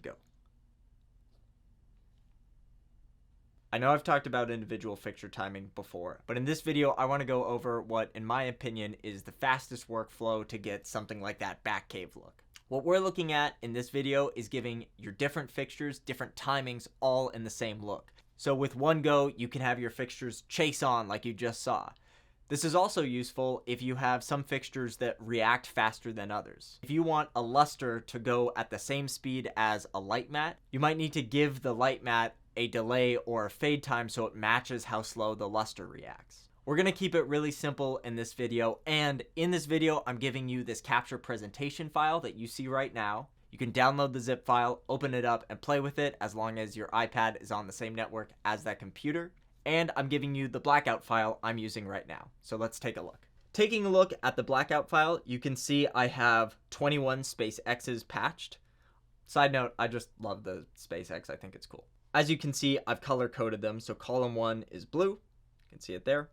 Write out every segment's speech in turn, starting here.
go. I know I've talked about individual fixture timing before, but in this video I want to go over what, in my opinion, is the fastest workflow to get something like that back cave look. What we're looking at in this video is giving your different fixtures different timings all in the same look. So with one go, you can have your fixtures chase on like you just saw. This is also useful if you have some fixtures that react faster than others. If you want a luster to go at the same speed as a light matte, you might need to give the light matte a delay or a fade time so it matches how slow the luster reacts. We're going to keep it really simple in this video, and in this video I'm giving you this capture presentation file that you see right now. You can download the zip file, open it up, and play with it as long as your iPad is on the same network as that computer. And I'm giving you the Blackout file I'm using right now. So let's take a look. Taking a look at the Blackout file, you can see I have 21 space X's patched. Side note, I just love the space X. I think it's cool. As you can see, I've color coded them. So column 1 is blue. You can see it there.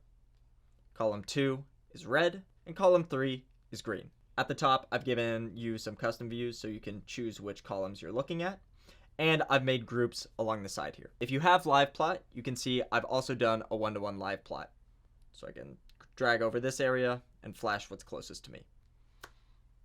Column 2 is red. And column 3 is green. At the top, I've given you some custom views so you can choose which columns you're looking at. And I've made groups along the side here. If you have live plot, you can see I've also done a 1-to-1 live plot. So I can drag over this area and flash what's closest to me.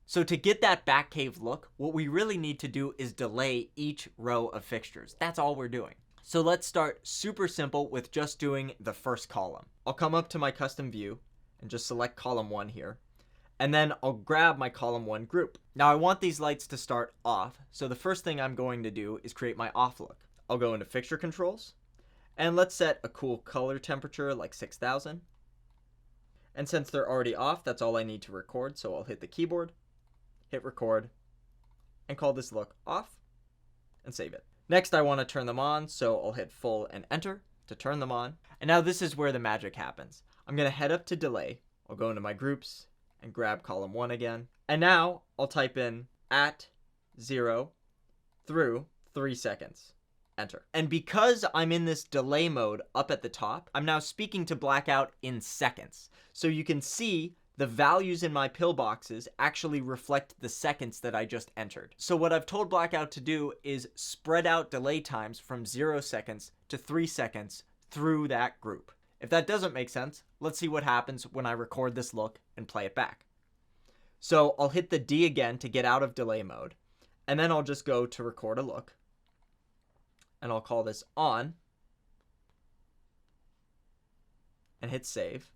So to get that back cave look, what we really need to do is delay each row of fixtures. That's all we're doing. So let's start super simple with just doing the first column. I'll come up to my custom view and just select column 1 here. And then I'll grab my column 1 group. Now I want these lights to start off, so the first thing I'm going to do is create my off look. I'll go into fixture controls, and let's set a cool color temperature like 6000. And since they're already off, that's all I need to record, so I'll hit the keyboard, hit record, and call this look off, and save it. Next I want to turn them on, so I'll hit full and enter to turn them on. And now this is where the magic happens. I'm going to head up to delay, I'll go into my groups, and grab column 1 again. And now I'll type in at 0 through 3 seconds. Enter. And because I'm in this delay mode up at the top, I'm now speaking to Blackout in seconds. So you can see the values in my pillboxes actually reflect the seconds that I just entered. So what I've told Blackout to do is spread out delay times from 0 seconds to 3 seconds through that group. If that doesn't make sense, let's see what happens when I record this look and play it back. So I'll hit the D again to get out of delay mode, and then I'll just go to record a look, and I'll call this on, and hit save.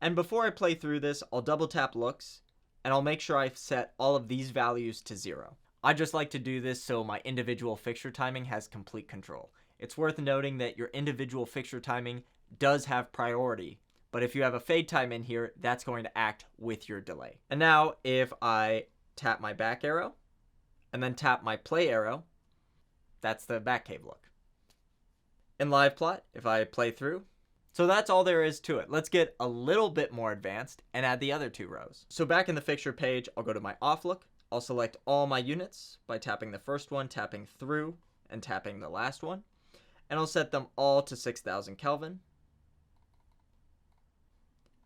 And before I play through this, I'll double tap looks, and I'll make sure I've set all of these values to 0. I just like to do this so my individual fixture timing has complete control. It's worth noting that your individual fixture timing does have priority, but if you have a fade time in here, that's going to act with your delay. And now if I tap my back arrow and then tap my play arrow, that's the back cave look. In live plot, if I play through, so that's all there is to it. Let's get a little bit more advanced and add the other 2 rows. So back in the fixture page, I'll go to my off look. I'll select all my units by tapping the first one, tapping through, and tapping the last one. And I'll set them all to 6000 Kelvin.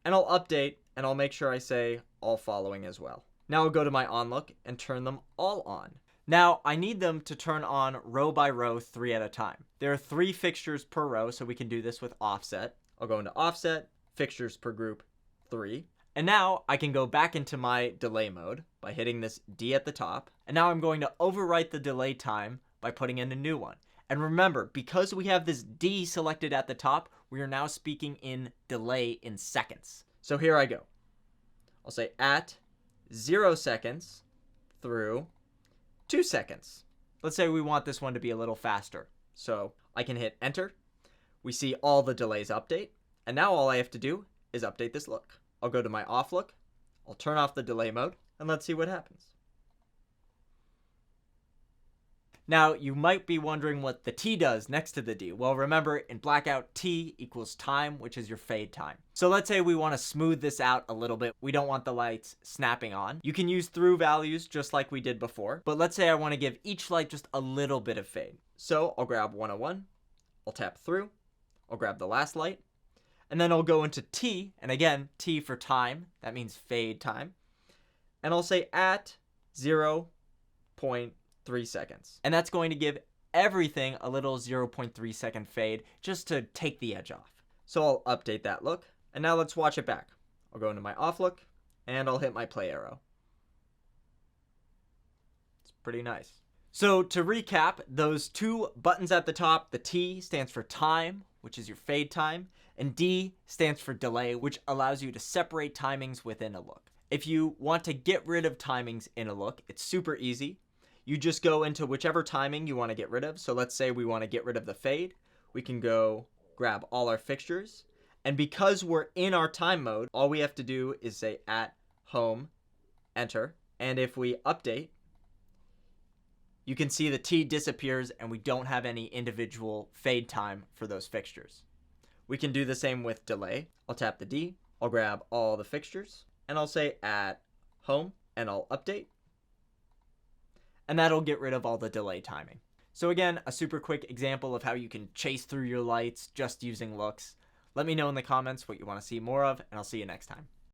And I'll update, and I'll make sure I say all following as well. Now I'll go to my on look and turn them all on. Now I need them to turn on row by row 3 at a time. There are 3 fixtures per row, so we can do this with offset. I'll go into offset, fixtures per group 3. And now I can go back into my delay mode by hitting this D at the top. And now I'm going to overwrite the delay time by putting in a new one. And remember, because we have this D selected at the top, we are now speaking in delay in seconds. So here I go. I'll say at 0 seconds through 2 seconds. Let's say we want this one to be a little faster. So I can hit enter. We see all the delays update. And now all I have to do is update this look. I'll go to my off look. I'll turn off the delay mode, and let's see what happens. Now, you might be wondering what the T does next to the D. Well, remember, in Blackout, T equals time, which is your fade time. So let's say we want to smooth this out a little bit. We don't want the lights snapping on. You can use through values just like we did before. But let's say I want to give each light just a little bit of fade. So I'll grab 101. I'll tap through. I'll grab the last light. And then I'll go into T. And again, T for time. That means fade time. And I'll say at 0.3 3 seconds. And that's going to give everything a little 0.3 second fade just to take the edge off. So I'll update that look. And now let's watch it back. I'll go into my off look and I'll hit my play arrow. It's pretty nice. So to recap, those two buttons at the top, the T stands for time, which is your fade time, and D stands for delay, which allows you to separate timings within a look. If you want to get rid of timings in a look, it's super easy. You just go into whichever timing you want to get rid of. So let's say we want to get rid of the fade. We can go grab all our fixtures. And because we're in our time mode, all we have to do is say at home, enter. And if we update, you can see the T disappears and we don't have any individual fade time for those fixtures. We can do the same with delay. I'll tap the D, I'll grab all the fixtures, and I'll say at home, and I'll update. And that'll get rid of all the delay timing. So again, a super quick example of how you can chase through your lights just using looks. Let me know in the comments what you want to see more of, and I'll see you next time.